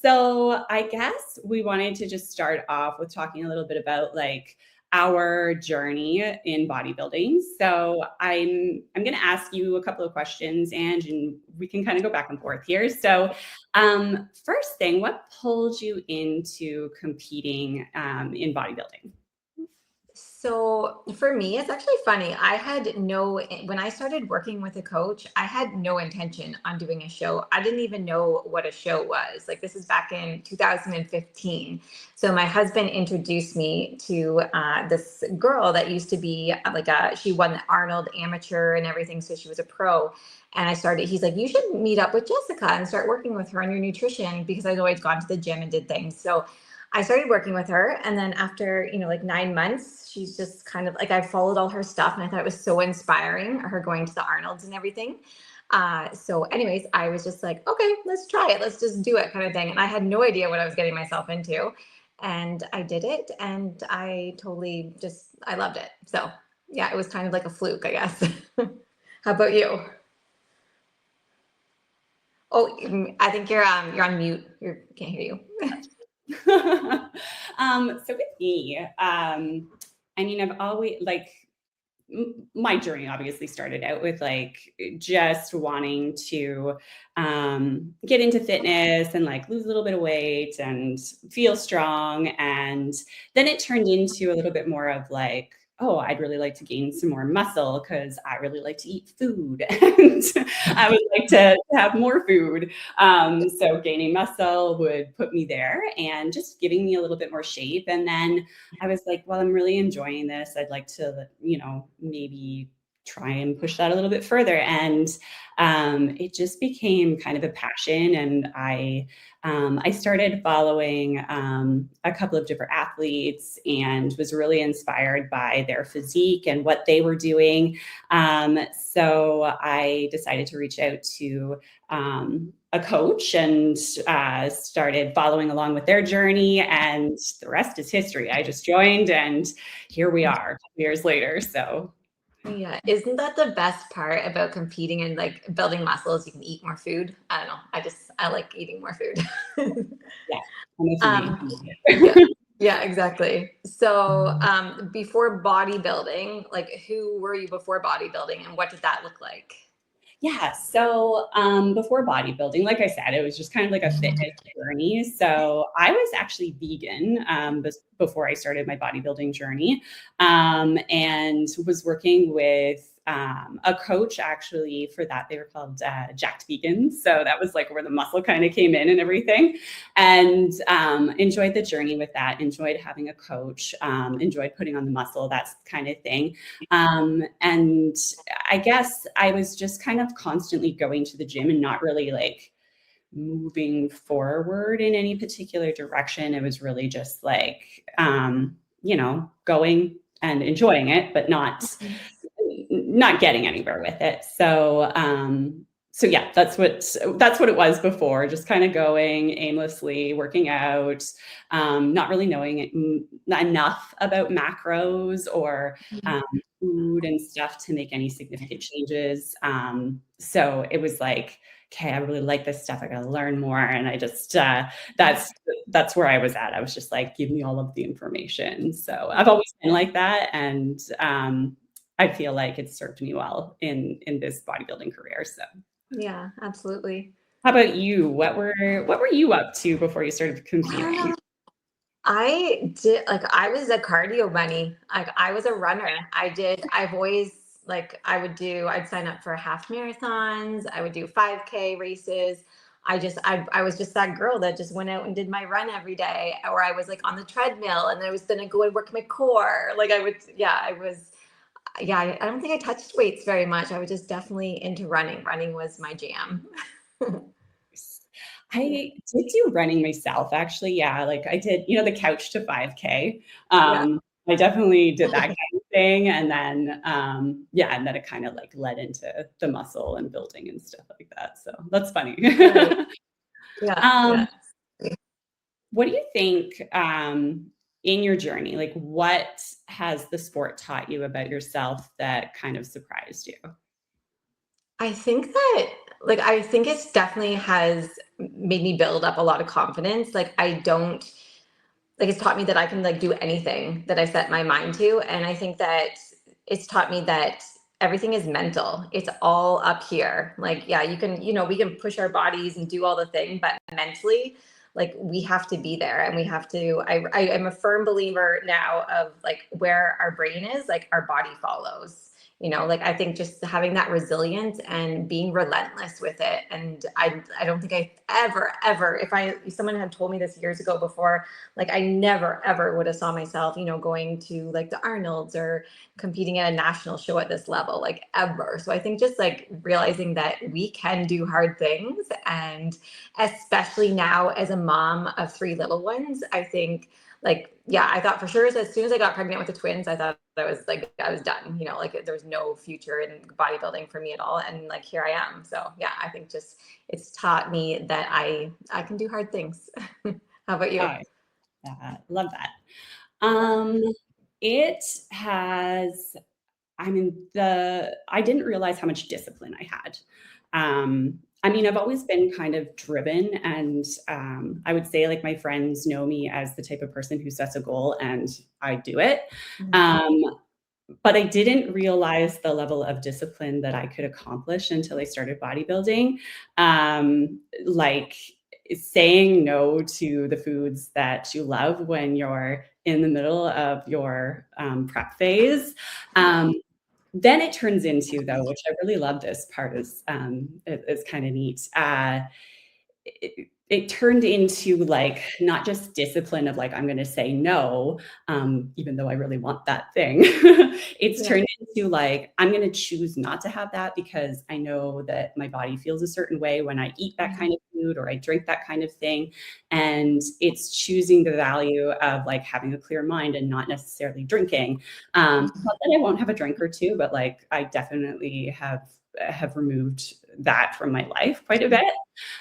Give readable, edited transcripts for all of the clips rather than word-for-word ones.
So I guess we wanted to just start off with talking a little bit about like our journey in bodybuilding. So I'm going to ask you a couple of questions, and we can kind of go back and forth here. So, first thing, what pulled you into competing in bodybuilding? So for me, it's actually funny. When I started working with a coach, I had no intention on doing a show. I didn't even know what a show was. Like this is back in 2015. So my husband introduced me to this girl that used to be she won the Arnold amateur and everything. So she was a pro. And he's like, you should meet up with Jessica and start working with her on your nutrition because I'd always gone to the gym and did things. So I started working with her. And then after, like 9 months, she's just kind of like, I followed all her stuff and I thought it was so inspiring, her going to the Arnolds and everything. So anyways, I was just like, okay, let's try it. Let's just do it kind of thing. And I had no idea what I was getting myself into. And I did it. And I loved it. So yeah, it was kind of like a fluke, I guess. How about you? Oh, I think you're on mute. Can't hear you. So with me, I mean, I've always like my journey obviously started out with like just wanting to get into fitness and like lose a little bit of weight and feel strong. And then it turned into a little bit more of like, oh, I'd really like to gain some more muscle because I really like to eat food and I would like to have more food. So gaining muscle would put me there and just giving me a little bit more shape. And then I was like, well, I'm really enjoying this. I'd like to, maybe try and push that a little bit further. And it just became kind of a passion. And I started following a couple of different athletes and was really inspired by their physique and what they were doing. So I decided to reach out to a coach and started following along with their journey. And the rest is history. I just joined and here we are years later. So Yeah, isn't that the best part about competing and like building muscles? You can eat more food. I don't know. I like eating more food. yeah, I'm a um, foodie. yeah, yeah, exactly. So, before bodybuilding, like who were you before bodybuilding, and what did that look like? Yeah. So before bodybuilding, like I said, it was just kind of like a fitness journey. So I was actually vegan before I started my bodybuilding journey, and was working with a coach actually for that. They were called Jacked Vegans. So that was like where the muscle kind of came in and everything. And enjoyed the journey with that, enjoyed having a coach, enjoyed putting on the muscle, that kind of thing. And I guess I was just kind of constantly going to the gym and not really like moving forward in any particular direction. It was really just like, going and enjoying it, but not getting anywhere with it. So yeah, that's what it was before. Just kind of going aimlessly, working out, not really knowing enough about macros or um, food and stuff to make any significant changes. So it was like, okay, I really like this stuff. I got to learn more, and I just that's where I was at. I was just like, give me all of the information. So I've always been like that, and I feel like it's served me well in this bodybuilding career. So Yeah, absolutely. how about you? What were you up to before you started competing? I was a cardio bunny. Like I was a runner. I've always I'd sign up for half marathons. I would do 5K races. I was just that girl that just went out and did my run every day, or I was like on the treadmill and I was gonna go and work my core. I don't think I touched weights very much. I was just definitely into running. Running was my jam. I did do running myself, actually. Yeah, like I did, the couch to 5K. Yeah. I definitely did that kind of thing, and then yeah, and then it kind of like led into the muscle and building and stuff like that. So that's funny. Right. Yeah. um, Yeah. what do you think in your journey? Like, what has the sport taught you about yourself that kind of surprised you? I think that Like, I think it's definitely has made me build up a lot of confidence. Like, I don't, like, it's taught me that I can like do anything that I set my mind to. And I think that it's taught me that everything is mental. It's all up here. Like, yeah, you can, we can push our bodies and do all the thing, but mentally, like, we have to be there, and we have to, I am a firm believer now of like where our brain is, like our body follows. Like, I think just having that resilience and being relentless with it. And I don't think I ever, if someone had told me this years ago before, like, I never ever would have saw myself, going to like the Arnold's or competing at a national show at this level, like, ever. So I think just like realizing that we can do hard things, and especially now as a mom of three little ones, I think, like, yeah, I thought for sure as soon as I got pregnant with the twins, I thought I was done, like there was no future in bodybuilding for me at all. And like, here I am. So yeah, I think just it's taught me that I can do hard things. How about you? Love that. Um, it has, I didn't realize how much discipline I had. I've always been kind of driven, and I would say like my friends know me as the type of person who sets a goal and I do it. Um, but I didn't realize the level of discipline that I could accomplish until I started bodybuilding. Like saying no to the foods that you love when you're in the middle of your prep phase. Then it turns into, though, which I really love this part, is kind of neat. It turned into like not just discipline of like I'm going to say no, even though I really want that thing. It's turned into like I'm going to choose not to have that because I know that my body feels a certain way when I eat that kind of food or I drink that kind of thing. And it's choosing the value of like having a clear mind and not necessarily drinking. Not that I won't have a drink or two, but like I definitely have removed that from my life quite a bit.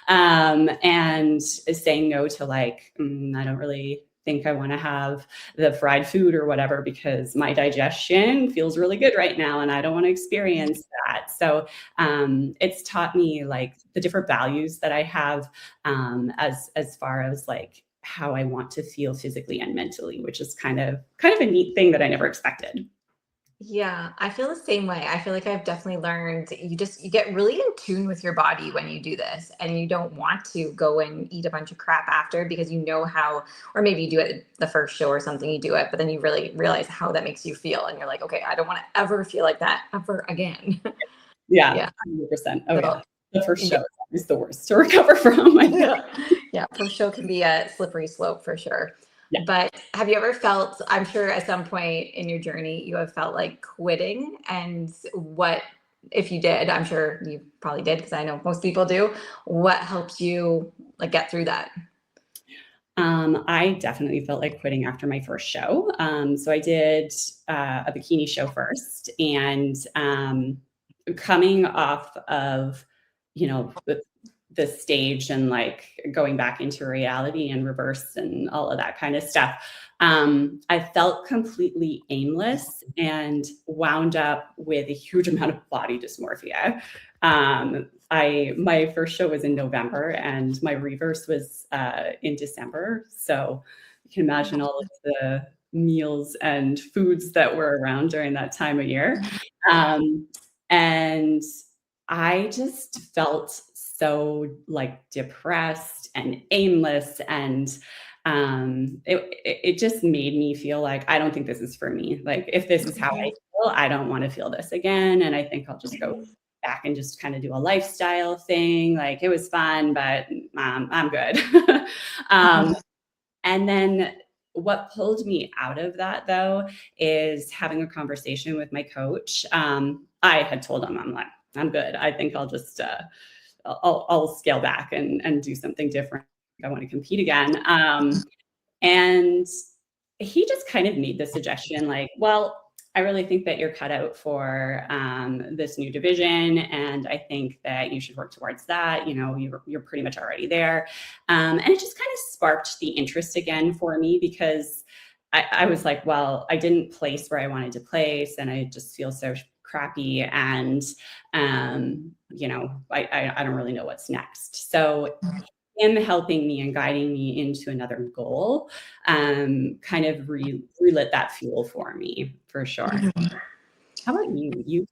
And saying no to like, I don't really think I want to have the fried food or whatever because my digestion feels really good right now and I don't want to experience that. So it's taught me like the different values that I have as far as like how I want to feel physically and mentally, which is kind of a neat thing that I never expected. Yeah, I feel the same way. I feel like I've definitely learned you get really in tune with your body when you do this, and you don't want to go and eat a bunch of crap after because you know how, or maybe you do it the first show or something, you do it, but then you really realize how that makes you feel, and you're like, okay, I don't want to ever feel like that ever again. Yeah, Yeah. 100%. Oh So, yeah. The first yeah. show is the worst to recover from, I think. Yeah, first show can be a slippery slope for sure. Yeah. But have you ever felt, I'm sure at some point in your journey, you have felt like quitting? And what, if you did, I'm sure you probably did, because I know most people do, what helps you like get through that? I definitely felt like quitting after my first show. So I did a bikini show first, and coming off of, the stage and like going back into reality and reverse and all of that kind of stuff. I felt completely aimless and wound up with a huge amount of body dysmorphia. My first show was in November and my reverse was in December. So you can imagine all of the meals and foods that were around during that time of year. And I just felt so like depressed and aimless, and it just made me feel like I don't think this is for me. Like if this is how I feel, I don't want to feel this again, and I think I'll just go back and just kind of do a lifestyle thing. Like it was fun, but I'm good. And then what pulled me out of that though is having a conversation with my coach. I had told him, I'm like, I'm good. I think I'll just I'll scale back and do something different. I want to compete again. And he just kind of made the suggestion like, well, I really think that you're cut out for this new division, and I think that you should work towards that. You're pretty much already there, and it just kind of sparked the interest again for me because I was like, well, I didn't place where I wanted to place, and I just feel so crappy, and I don't really know what's next. So him helping me and guiding me into another goal kind of relit that fuel for me, for sure. How about you? You've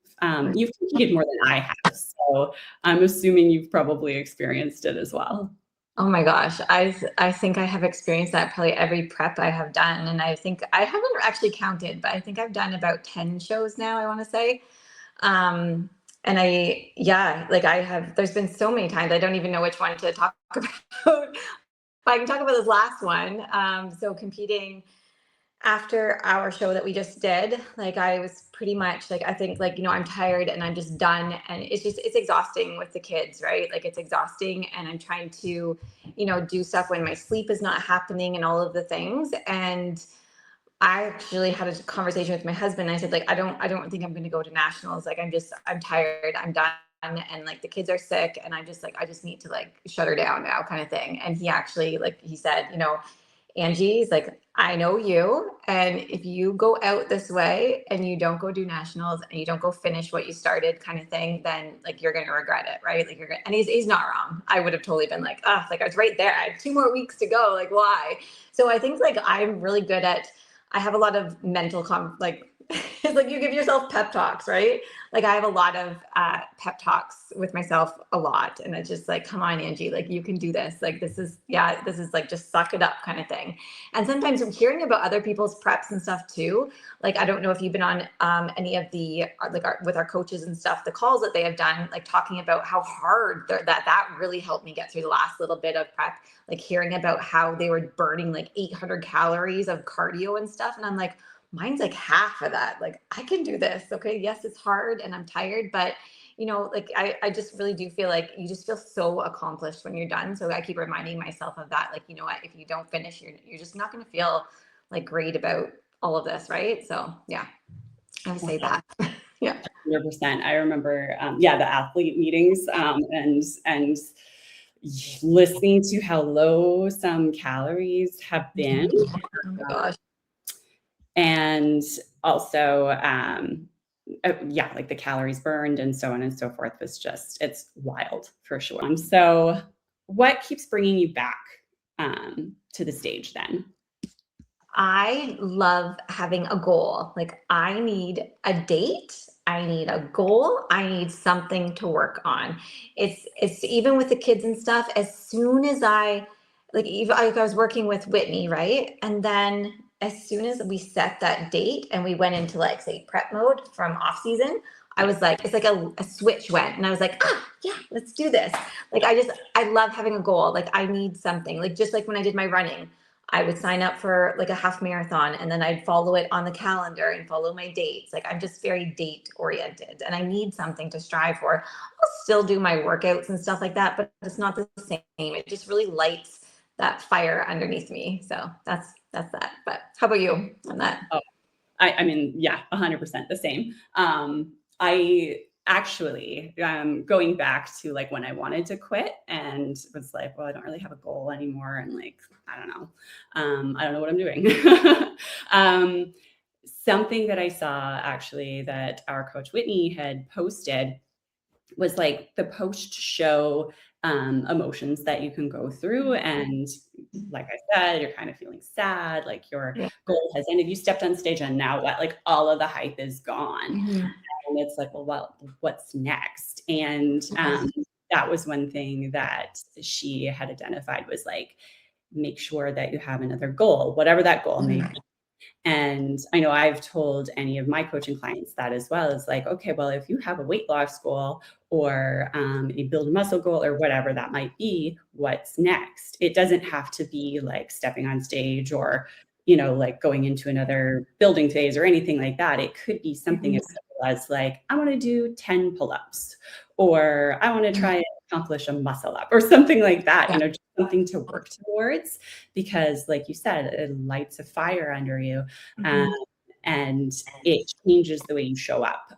competed more than I have, so I'm assuming you've probably experienced it as well. Oh my gosh, I think I have experienced that probably every prep I have done, and I think I haven't actually counted, but I think I've done about 10 shows now, I want to say. And yeah, like I have, there's been so many times I don't even know which one to talk about. But I can talk about this last one. So competing after our show that we just did, like I was pretty much like, I think like, I'm tired and I'm just done. And it's exhausting with the kids, right? Like it's exhausting, and I'm trying to, do stuff when my sleep is not happening and all of the things. And I actually had a conversation with my husband. I said, like, I don't think I'm going to go to nationals. Like, I'm tired. I'm done. And like the kids are sick, and I'm just like, I just need to like shut her down now, kind of thing. And he actually, like, he said, Angie's like, I know you. And if you go out this way and you don't go do nationals and you don't go finish what you started, kind of thing, then like you're gonna regret it, right? Like and he's not wrong. I would have totally been like, like I was right there. I had 2 more weeks to go. Like, why? So I think like I'm really good at, I have a lot of mental it's like you give yourself pep talks, right? Like I have a lot of pep talks with myself a lot. And it's just like, come on, Angie, like you can do this. Like, this is like, just suck it up kind of thing. And sometimes I'm hearing about other people's preps and stuff too. Like, I don't know if you've been on any of the, with our coaches and stuff, the calls that they have done, like talking about how hard that really helped me get through the last little bit of prep, like hearing about how they were burning like 800 calories of cardio and stuff. And I'm like, mine's like half of that. Like I can do this. Okay. Yes, it's hard and I'm tired, but like I just really do feel like you just feel so accomplished when you're done. So I keep reminding myself of that. Like, what, if you don't finish, you're just not going to feel like great about all of this. Right. So yeah, I would say that. Yeah. 100%. I remember, the athlete meetings, and listening to how low some calories have been. Oh my gosh. And also, like the calories burned and so on and so forth was it's wild for sure. So what keeps bringing you back to the stage then? I love having a goal. Like I need a date, I need a goal, I need something to work on. It's even with the kids and stuff, as soon as even like I was working with Whitney, right? And then as soon as we set that date and we went into like say prep mode from off season, I was like, it's like a switch went, and I was like, yeah, let's do this. Like I love having a goal. Like I need something. Like just like when I did my running, I would sign up for like a half marathon, and then I'd follow it on the calendar and follow my dates. Like I'm just very date oriented, and I need something to strive for. I'll still do my workouts and stuff like that, but it's not the same. It just really lights that fire underneath me. So that's that. But how about you on that? Oh, I mean, yeah, 100% the same. I actually, going back to like when I wanted to quit and was like, well, I don't really have a goal anymore. And like, I don't know. I don't know what I'm doing. Something that I saw actually that our coach Whitney had posted was like the post show emotions that you can go through. And like I said, you're kind of feeling sad, like your goal has ended. You stepped on stage and now what? Like all of the hype is gone. Mm-hmm. And it's like, well, what's next? And that was one thing that she had identified was like, make sure that you have another goal, whatever that goal may be. And I know I've told any of my coaching clients that as well. Is like, okay, well, if you have a weight loss goal or a build muscle goal or whatever that might be, what's next? It doesn't have to be like stepping on stage or, like going into another building phase or anything like that. It could be something as simple as like, I want to do 10 pull-ups, or I want to try and accomplish a muscle up or something like that, just something to work towards, because like you said, it lights a fire under you. And it changes the way you show up.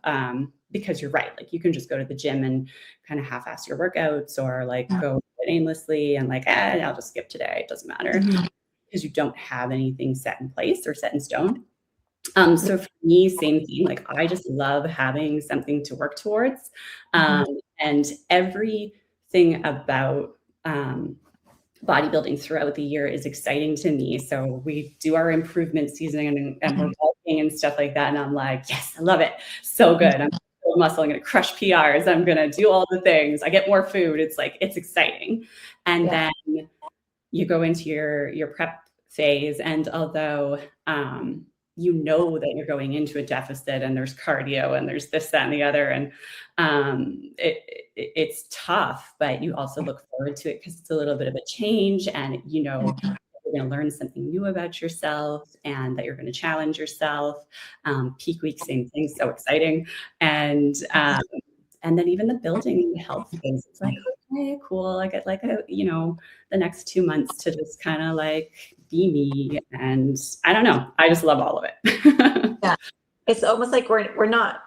Because you're right, like you can just go to the gym and kind of half-ass your workouts, or like go aimlessly and like, I'll just skip today. It doesn't matter, because you don't have anything set in place or set in stone. So for me, same thing. Like I just love having something to work towards, Mhm. and everything about bodybuilding throughout the year is exciting to me. So we do our improvement season and we're bulking and stuff like that. And I'm like, yes, I love it. So good. I'm gonna build muscle. I'm going to crush PRs. I'm going to do all the things. I get more food. It's like, it's exciting. And Yeah. then you go into your prep phase, and although you know that you're going into a deficit and there's cardio and there's this, that, and the other, and it's tough, but you also look forward to it because it's a little bit of a change, and you know you're going to learn something new about yourself and that you're going to challenge yourself. Peak week, same thing, so exciting. And then even the building health things, it's like, okay, cool. I get like the next 2 months to just kind of like be me. And I don't know. I just love all of it. Yeah. It's almost like we're not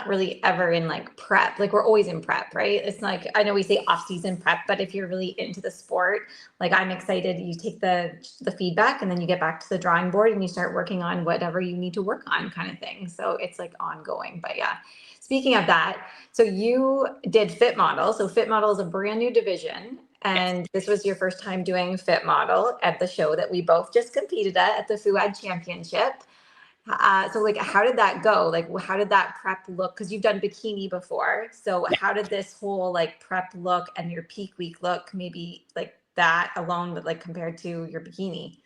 really ever in like prep. Like we're always in prep, right? It's like I know we say off season prep, but if you're really into the sport, like I'm excited, you take the feedback and then you get back to the drawing board and you start working on whatever you need to work on kind of thing. So it's like ongoing. But yeah. Speaking of that, so you did Fit Model. So Fit Model is a brand new division. Yes. And this was your first time doing Fit Model at the show that we both just competed at the FUAD Championship. So like, how did that go? Like, how did that prep look? Because you've done bikini before. So Yeah. how did this whole like prep look and your peak week look? Maybe like that alone, but like compared to your bikini.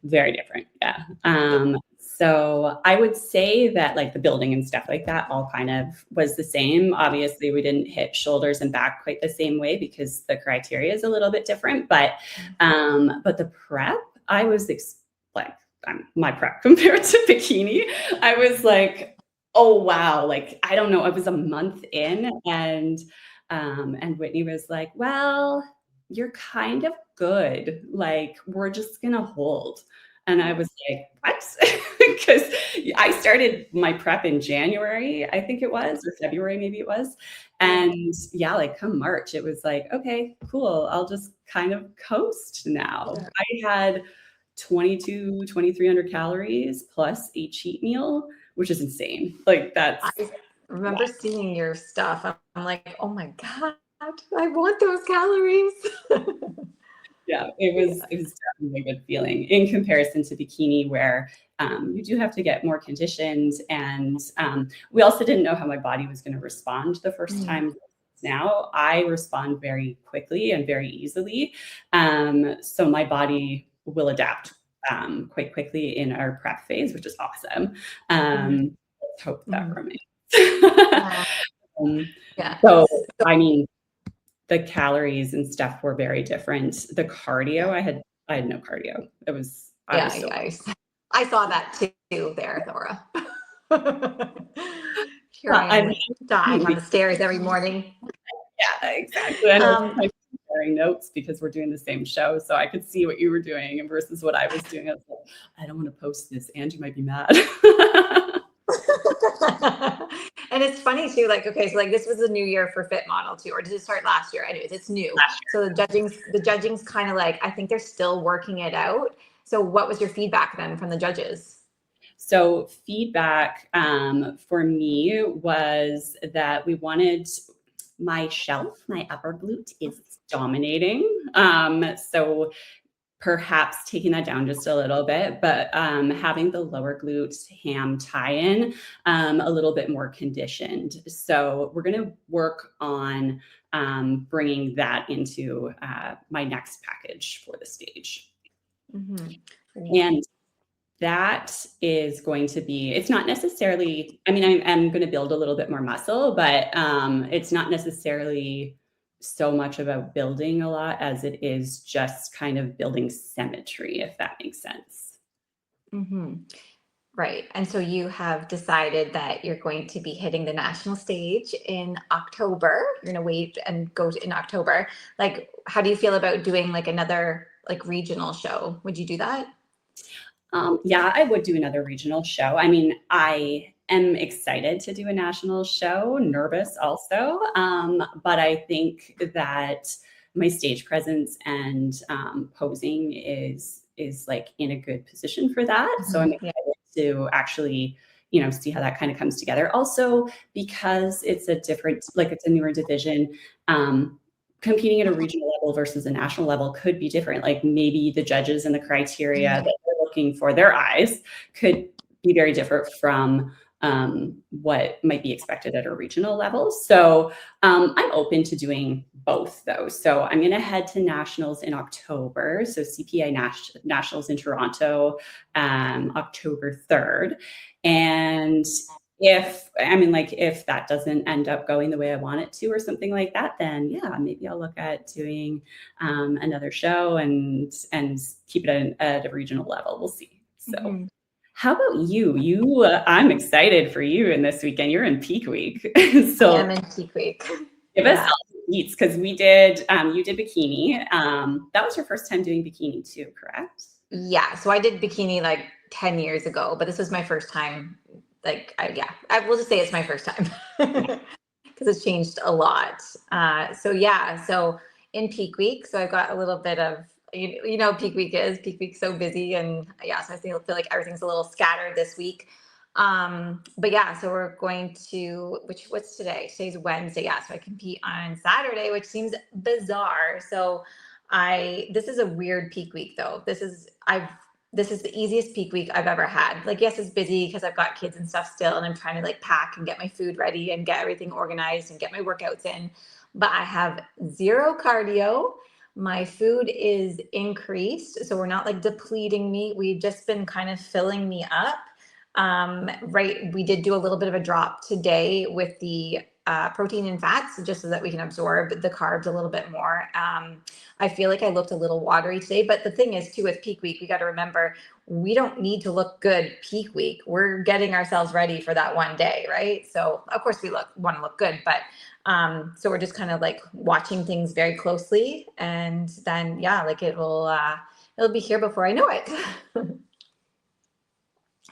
Very different. Yeah. So I would say that like the building and stuff like that all kind of was the same. Obviously, we didn't hit shoulders and back quite the same way because the criteria is a little bit different. But the prep, I was like my prep compared to bikini, I was like, oh wow, like I don't know, I was a month in, and Whitney was like, well, you're kind of good. Like, we're just gonna hold. And I was like, what? Because I started my prep in January, I think it was, or February, maybe it was. And yeah, like come March, it was like, okay, cool. I'll just kind of coast now. I had 2,300 calories plus a cheat meal, which is insane. Like that's, I yeah. remember seeing your stuff. I'm like, oh my God, I want those calories. Yeah, it was definitely a good feeling in comparison to bikini, where you do have to get more conditioned, and we also didn't know how my body was going to respond the first Mm, time. Now I respond very quickly and very easily, so my body will adapt quite quickly in our prep phase, which is awesome. mm, Let's hope that mm. remains. Yeah. um, Yeah. so, I mean, the calories and stuff were very different. The cardio, Yeah. I had no cardio. I Yeah. was so I saw that too there, Thora. well, I'm Trying, dying on the stairs every morning. yeah, exactly. And I was Um, like comparing notes because we're doing the same show, so I could see what you were doing and versus what I was doing. I was like, I don't want to post this. Angie might be mad. and it's funny too, like, okay, so like this was the new year for Fit Model too, or did it start last year? Anyways, it's new. Last So the judging's kind of like, I think they're still working it out. So what was your feedback then from the judges? So feedback for me was that we wanted my shelf, my upper glute is dominating. So perhaps taking that down just a little bit, but having the lower glute ham tie-in a little bit more conditioned. So we're going to work on bringing that into my next package for the stage. Mm-hmm. And that is going to be, it's not necessarily, I mean, I'm going to build a little bit more muscle, but it's not necessarily so much about building a lot as it is just kind of building symmetry, if that makes sense. Mm-hmm. Right. And so you have decided that you're going to be hitting the national stage in October. You're going to wait and go in October. Like, how do you feel about doing like another like regional show? Would you do that? Yeah, I would do another regional show. I mean, I am excited to do a national show, nervous also, but I think that my stage presence and posing is like in a good position for that. So I'm Yeah. excited to actually, see how that kind of comes together. Also, because it's a different, like it's a newer division, competing at a regional level versus a national level could be different. Like maybe the judges and the criteria that they're looking for their eyes could be very different from what might be expected at a regional level. So I'm open to doing both though. So I'm going to head to nationals in October. So CPI nationals in Toronto, October 3rd. And if that doesn't end up going the way I want it to or something like that, then yeah, maybe I'll look at doing another show and keep it at a regional level. We'll see. So how about you? I'm excited for you in this weekend. You're in peak week. So I am in peak week. give us all the deets, because you did bikini. That was your first time doing bikini too, correct? Yeah. So I did bikini like 10 years ago, but this was my first time. Like, I will just say it's my first time because it's changed a lot. So in peak week, so I've got a little bit of, peak week's so busy, and so I feel like everything's a little scattered this week. But yeah, so we're going to, what's today? Today's Wednesday. Yeah. So I compete on Saturday, which seems bizarre. So this is a weird peak week though. This is the easiest peak week I've ever had. Like, yes, it's busy because I've got kids and stuff still, and I'm trying to like pack and get my food ready and get everything organized and get my workouts in. But I have zero cardio. My food is increased, so we're not like depleting me. We've just been kind of filling me up. Right. We did do a little bit of a drop today with the protein and fats, just so that we can absorb the carbs a little bit more. I feel like I looked a little watery today, but the thing is too, with peak week, we got to remember we don't need to look good peak week. We're getting ourselves ready for that one day, right? So of course we want to look good, but so we're just kind of like watching things very closely, and then like it'll be here before I know it.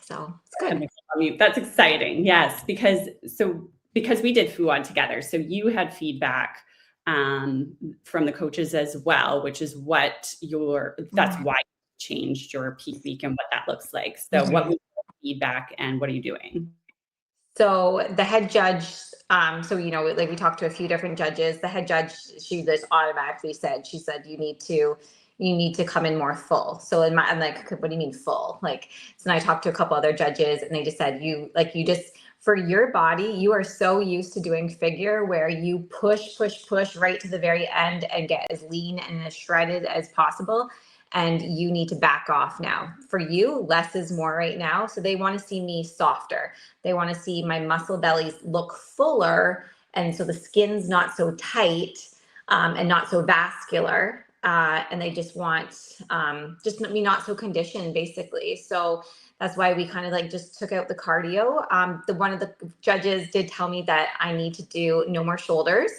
So it's good. That's exciting. Yes, because we did FUOD together. So you had feedback from the coaches as well, which is that's why you changed your peak week and what that looks like. So what was your feedback and what are you doing? So the head judge, like we talked to a few different judges. The head judge, she just automatically said, you need to come in more full. So I'm like, what do you mean full? Like, so then I talked to a couple other judges, and they just said, for your body, you are so used to doing figure where you push right to the very end and get as lean and as shredded as possible. And you need to back off now. For you, less is more right now. So they want to see me softer. They want to see my muscle bellies look fuller. And so the skin's not so tight and not so vascular. And they just want just me not so conditioned, basically. So that's why we kind of like just took out the cardio. One of the judges did tell me that I need to do no more shoulders.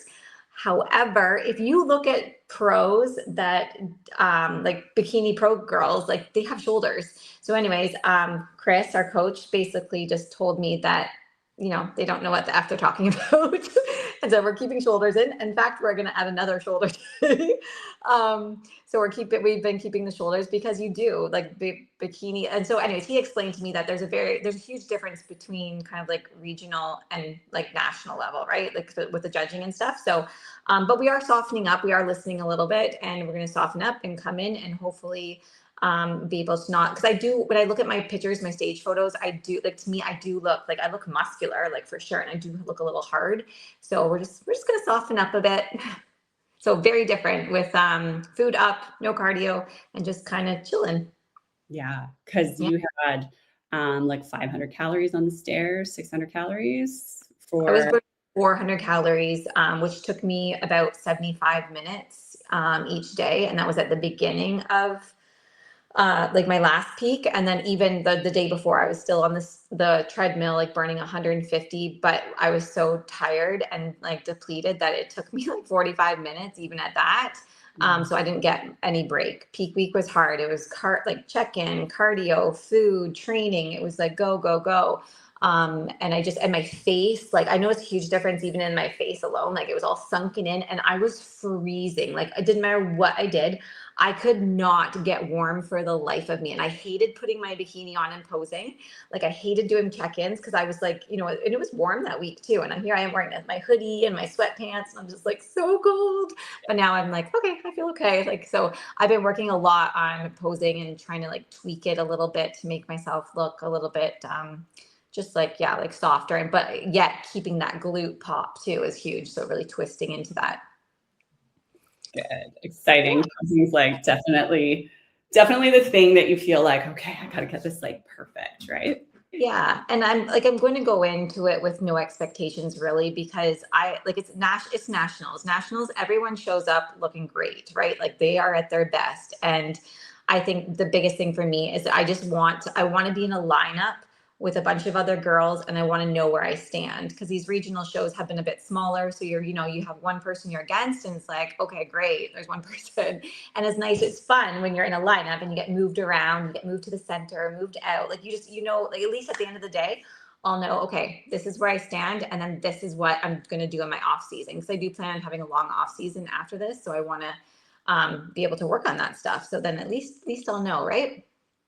However, if you look at pros that like bikini pro girls, like they have shoulders. So anyways, Chris, our coach, basically just told me that, they don't know what the F they're talking about. And so we're keeping shoulders in. In fact, we're going to add another shoulder today. So we've been keeping the shoulders because you do like bikini. And so anyways, he explained to me that there's a huge difference between kind of like regional and like national level, right? Like with the judging and stuff. So, but we are softening up. We are listening a little bit, and we're going to soften up and come in and hopefully be able to not, because when I look at my pictures, my stage photos, to me, I do look like I look muscular, like for sure. And I do look a little hard. So we're just going to soften up a bit. So very different with food up, no cardio, and just kind of chilling. Yeah. Cause you had like 500 calories on the stairs, 600 calories I was burning 400 calories, which took me about 75 minutes each day. And that was at the beginning of like my last peak. And then even the day before, I was still on the treadmill, like burning 150, but I was so tired and like depleted that it took me like 45 minutes even at that. So I didn't get any break. Peak week was hard. It was like check-in, cardio, food, training. It was like go, go, go. And my face, like I noticed a huge difference even in my face alone. Like it was all sunken in and I was freezing. Like it didn't matter what I did. I could not get warm for the life of me. And I hated putting my bikini on and posing. Like I hated doing check-ins because I was like, you know, and it was warm that week too. And here I am wearing my hoodie and my sweatpants, and I'm just like so cold. But now I'm like, okay, I feel okay. Like, so I've been working a lot on posing and trying to like tweak it a little bit to make myself look a little bit just like, yeah, like softer, and but yet keeping that glute pop too is huge. So really twisting into that. Good. Exciting. Posing's like definitely the thing that you feel like, okay, I gotta get this like perfect, right? Yeah, and I'm going to go into it with no expectations really, because I like it's nationals. Nationals, everyone shows up looking great, right? Like they are at their best. And I think the biggest thing for me is I want to be in a lineup with a bunch of other girls, and I want to know where I stand, because these regional shows have been a bit smaller. So you have one person you're against, and it's like, okay, great, there's one person. And it's nice, it's fun when you're in a lineup and you get moved around, you get moved to the center, moved out. Like like at least at the end of the day, I'll know, okay, this is where I stand, and then this is what I'm going to do in my off season. Because I do plan on having a long off season after this, so I want to be able to work on that stuff. So then at least I'll know, right?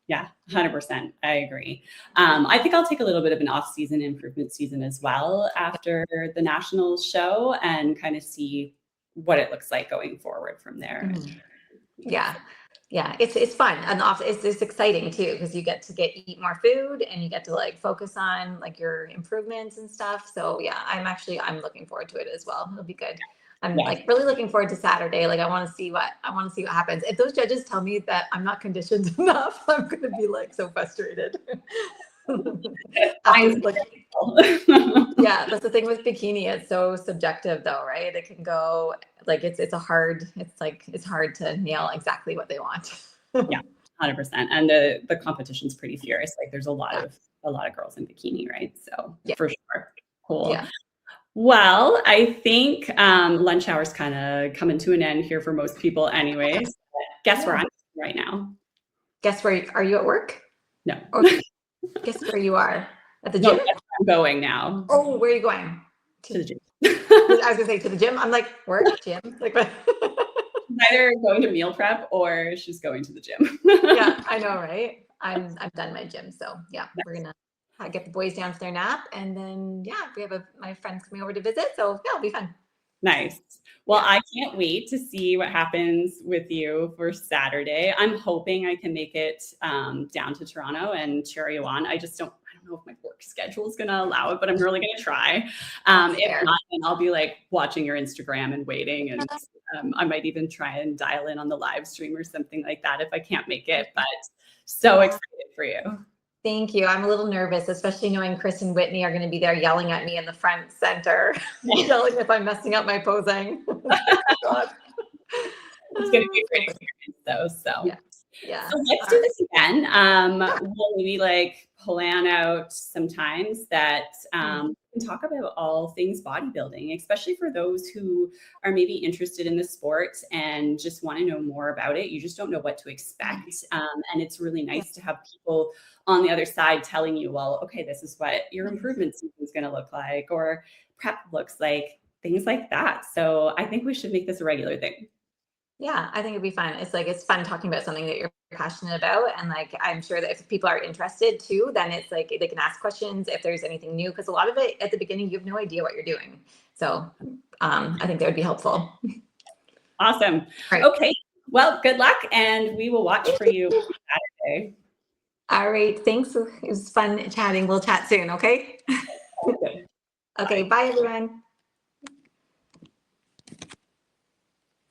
Yeah, 100%. I agree. I think I'll take a little bit of an off-season improvement season as well after the nationals show and kind of see what it looks like going forward from there. Mhm. Yeah. Yeah, it's fun, and it's exciting too, because you get to eat more food, and you get to like focus on like your improvements and stuff. So yeah, I'm looking forward to it as well. It'll be good. I'm Yes. like really looking forward to Saturday. Like I want to see what happens. If those judges tell me that I'm not conditioned enough, I'm gonna be like so frustrated. After, like, yeah, that's the thing with bikini. It's so subjective though, right? It can go like it's hard to nail exactly what they want. Yeah, 100%. And the competition's pretty fierce. Like there's a lot Yeah. of girls in bikini, right? So Yeah. for sure. Cool. Yeah. Well, I think lunch hour's kind of coming to an end here for most people anyways. Guess where Yeah. I'm right now? Guess where are you at work? No. Or guess where you are? At the No, gym? guess where I'm going now. Oh, where are you going? To the gym. I was gonna say to the gym. I'm like, work, gym. Like what? Either going to meal prep or she's going to the gym. Yeah, I know, right? I'm done my gym. So yeah, we're gonna get the boys down for their nap, and then yeah, we have my friends coming over to visit. So yeah, it'll be fun. Nice. Well, Yeah. I can't wait to see what happens with you for Saturday. I'm hoping I can make it down to Toronto and cheer you on. I don't know if my work schedule is going to allow it, but I'm really going to try. If not, then I'll be like watching your Instagram and waiting, and I might even try and dial in on the live stream or something like that if I can't make it. But so excited for you. Thank you. I'm a little nervous, especially knowing Chris and Whitney are going to be there yelling at me in the front center, yelling if I'm messing up my posing. God. It's going to be a great experience, though. So, yeah. So let's do this again. We'll maybe like plan out sometimes that we can talk about all things bodybuilding, especially for those who are maybe interested in the sport and just want to know more about it. You just don't know what to expect. And it's really nice to have people on the other side telling you, well, okay, this is what your improvement season is going to look like, or prep looks like, things like that. So I think we should make this a regular thing. Yeah, I think it'd be fun. It's fun talking about something that you're passionate about. And like, I'm sure that if people are interested too, then it's like they can ask questions if there's anything new. Cause a lot of it at the beginning, you have no idea what you're doing. So I think that would be helpful. Awesome. Right. Okay. Well, good luck, and we will watch for you Saturday. All right. Thanks. It was fun chatting. We'll chat soon. Okay. Okay. Okay. Bye everyone.